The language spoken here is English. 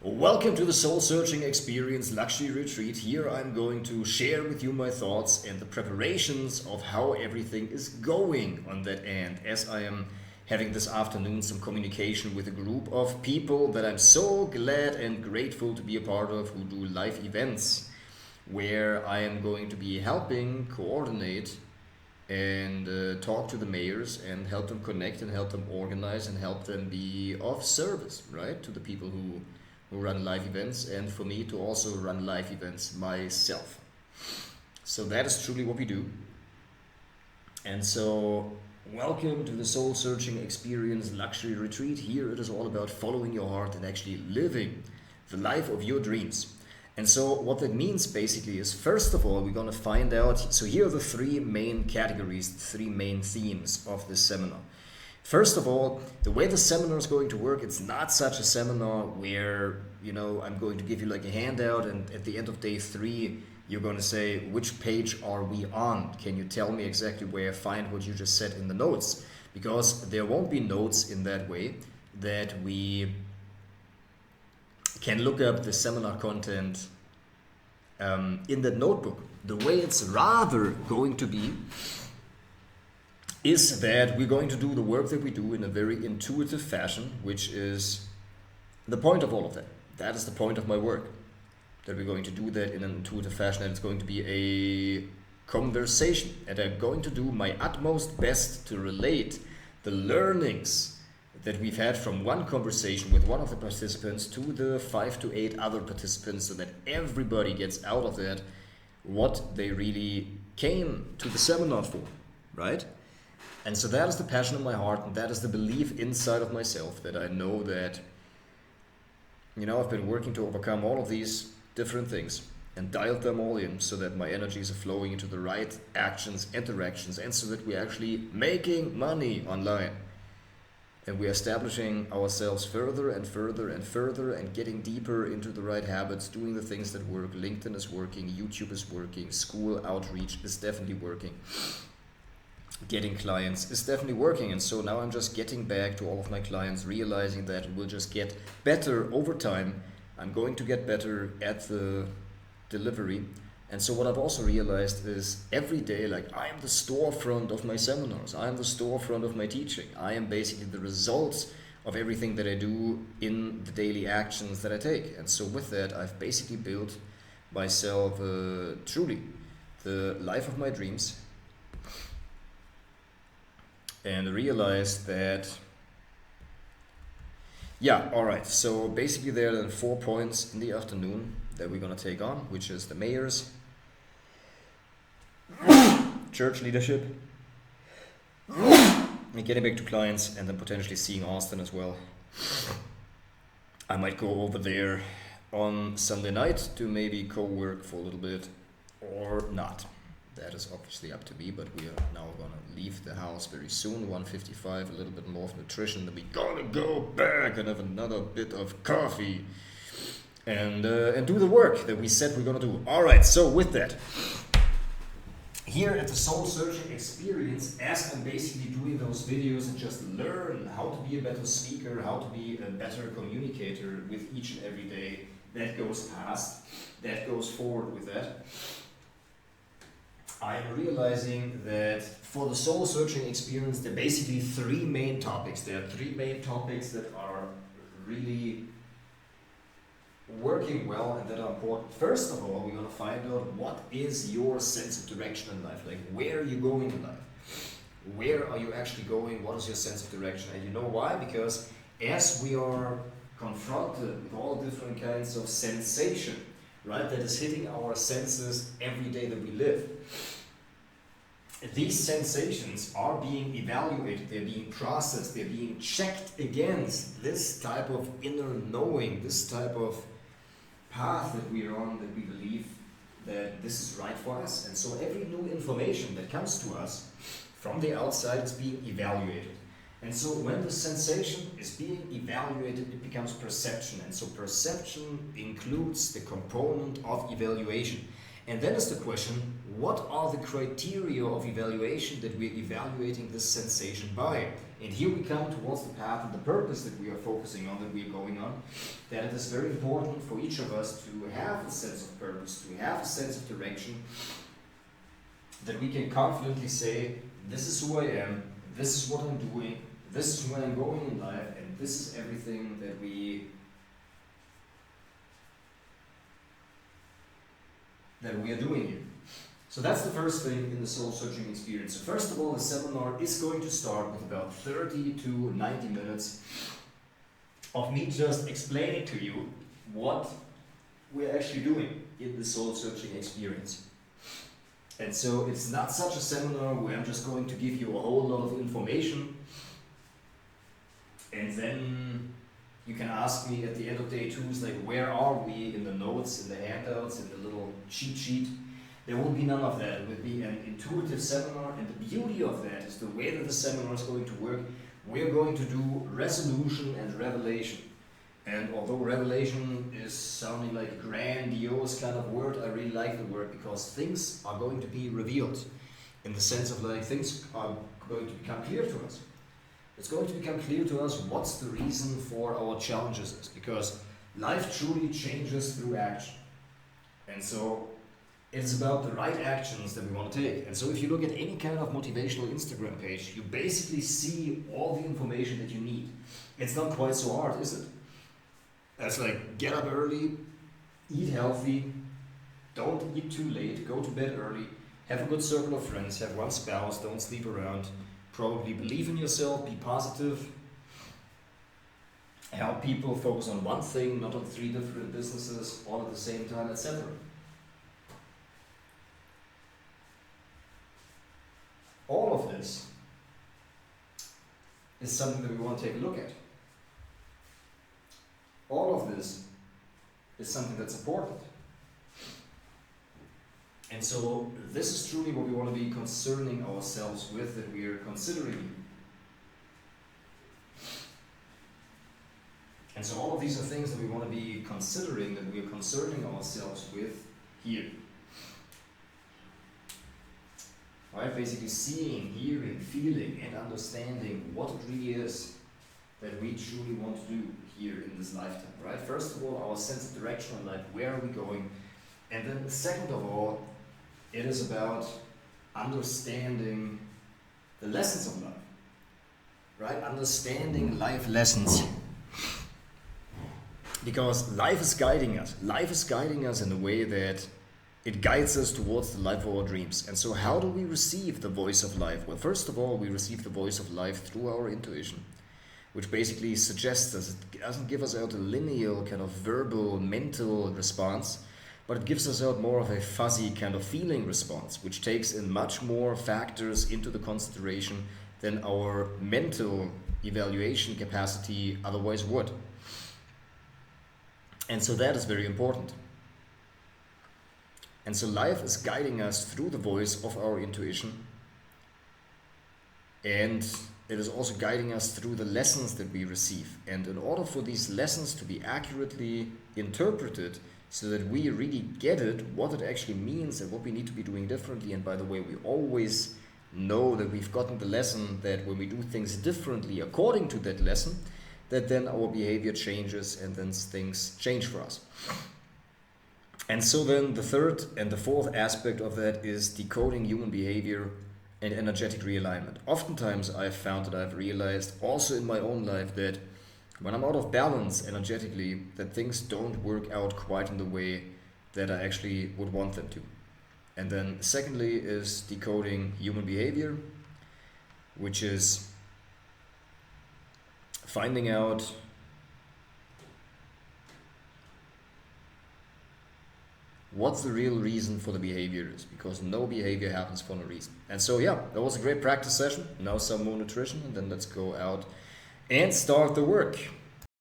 Welcome to the Soul Searching Experience Luxury Retreat. Here I'm going to share with you my thoughts and the preparations of how everything is going on that end, as I am having this afternoon some communication with a group of people that I'm so glad and grateful to be a part of, who do live events where I am going to be helping coordinate and talk to the mayors and help them connect and help them organize and help them be of service, right, to the people who run live events, and for me to also run live events myself. So that is truly what we do. And so welcome to the Soul Searching Experience Luxury Retreat. Here it is all about following your heart and actually living the life of your dreams. And so what that means basically is, first of all, we're going to find out, so here are the three main categories, the three main themes of this seminar. First of all, the way the seminar is going to work, it's not such a seminar where, I'm going to give you like a handout and at the end of day 3, you're going to say, which page are we on? Can you tell me exactly where I find what you just said in the notes? Because there won't be notes in that way that we can look up the seminar content in that notebook. The way it's rather going to be is that we're going to do the work that we do in a very intuitive fashion, which is the point of all of that. That is the point of my work, that we're going to do that in an intuitive fashion, and it's going to be a conversation. And I'm going to do my utmost best to relate the learnings that we've had from one conversation with one of the participants to the 5 to 8 other participants, so that everybody gets out of that what they really came to the seminar for, right? And so that is the passion of my heart, and that is the belief inside of myself that I know that, I've been working to overcome all of these different things and dialed them all in so that my energies are flowing into the right actions and directions, and so that we're actually making money online. And we're establishing ourselves further and further and further and getting deeper into the right habits, doing the things that work. LinkedIn is working, YouTube is working, school outreach is definitely working. Getting clients is definitely working, and so now I'm just getting back to all of my clients, realizing that it will just get better over time. I'm going to get better at the delivery, and so what I've also realized is every day, I am the storefront of my seminars, I am the storefront of my teaching, I am basically the results of everything that I do in the daily actions that I take. And so with that, I've basically built myself truly the life of my dreams, and realized that, alright, so basically there are 4 points in the afternoon that we're going to take on, which is the mayors, church leadership, and getting back to clients, and then potentially seeing Austin as well. I might go over there on Sunday night to maybe co-work for a little bit, or not. That is obviously up to me, but we are now going to leave the house very soon, 1:55, a little bit more of nutrition, then we're going to go back and have another bit of coffee and do the work that we said we're going to do. All right, so with that, here at the Soul Searching Experience, as I'm basically doing those videos and just learn how to be a better speaker, how to be a better communicator with each and every day that goes past, that goes forward with that, I'm realizing that for the soul searching experience, there are basically 3 main topics. There are 3 main topics that are really working well and that are important. First of all, we're going to find out what is your sense of direction in life. Where are you going in life? Where are you actually going? What is your sense of direction? And you know why? Because as we are confronted with all different kinds of sensation, right, that is hitting our senses every day that we live, these sensations are being evaluated, they're being processed, they're being checked against this type of inner knowing, this type of path that we are on, that we believe that this is right for us. And so every new information that comes to us from the outside is being evaluated. And so when the sensation is being evaluated, it becomes perception. And so perception includes the component of evaluation. And then is the question, what are the criteria of evaluation that we're evaluating this sensation by? And here we come towards the path and the purpose that we are focusing on, that we are going on, that it is very important for each of us to have a sense of purpose, to have a sense of direction, that we can confidently say, this is who I am, this is what I'm doing, this is where I'm going in life, and this is everything that we are doing here. So that's the first thing in the soul-searching experience. So first of all, the seminar is going to start with about 30 to 90 minutes of me just explaining to you what we're actually doing in the soul-searching experience. And so it's not such a seminar where I'm just going to give you a whole lot of information and then you can ask me at the end of day 2, like, where are we in the notes, in the handouts, in the little cheat sheet? There will be none of that. It will be an intuitive seminar, and the beauty of that is the way that the seminar is going to work. We're going to do resolution and revelation. And although revelation is sounding like a grandiose kind of word, I really like the word because things are going to be revealed in the sense of like things are going to become clear to us. It's going to become clear to us what's the reason for our challenges is, because life truly changes through action. And so it's about the right actions that we want to take. And so if you look at any kind of motivational Instagram page, you basically see all the information that you need. It's not quite so hard, is it? It's like, get up early, eat healthy, don't eat too late, go to bed early, have a good circle of friends, have one spouse, don't sleep around, probably believe in yourself, be positive, help people focus on one thing, not on 3 different businesses all at the same time, etc. All of this is something that we want to take a look at. All of this is something that's important. And so this is truly what we want to be concerning ourselves with, that we are considering. And so all of these are things that we want to be considering, that we are concerning ourselves with here. Right? Basically seeing, hearing, feeling, and understanding what it really is that we truly want to do here in this lifetime. Right? First of all, our sense of direction in life, where are we going? And then second of all, it is about understanding the lessons of life, right? Understanding life lessons. Because life is guiding us. Life is guiding us in a way that it guides us towards the life of our dreams. And so how do we receive the voice of life? Well, first of all, we receive the voice of life through our intuition, which basically suggests us, it doesn't give us out a linear kind of verbal, mental response, but it gives us out more of a fuzzy kind of feeling response, which takes in much more factors into the consideration than our mental evaluation capacity otherwise would. And so that is very important. And so life is guiding us through the voice of our intuition, and it is also guiding us through the lessons that we receive. And in order for these lessons to be accurately interpreted, so that we really get it, what it actually means and what we need to be doing differently. And by the way, we always know that we've gotten the lesson that when we do things differently according to that lesson, that then our behavior changes and then things change for us. And so then the third and the fourth aspect of that is decoding human behavior and energetic realignment. Oftentimes I've found that I've realized also in my own life that when I'm out of balance energetically, that things don't work out quite in the way that I actually would want them to. And then secondly is decoding human behavior, which is finding out what's the real reason for the behavior is, because no behavior happens for no reason. And so yeah, that was a great practice session. Now some more nutrition, and then let's go out and start the work.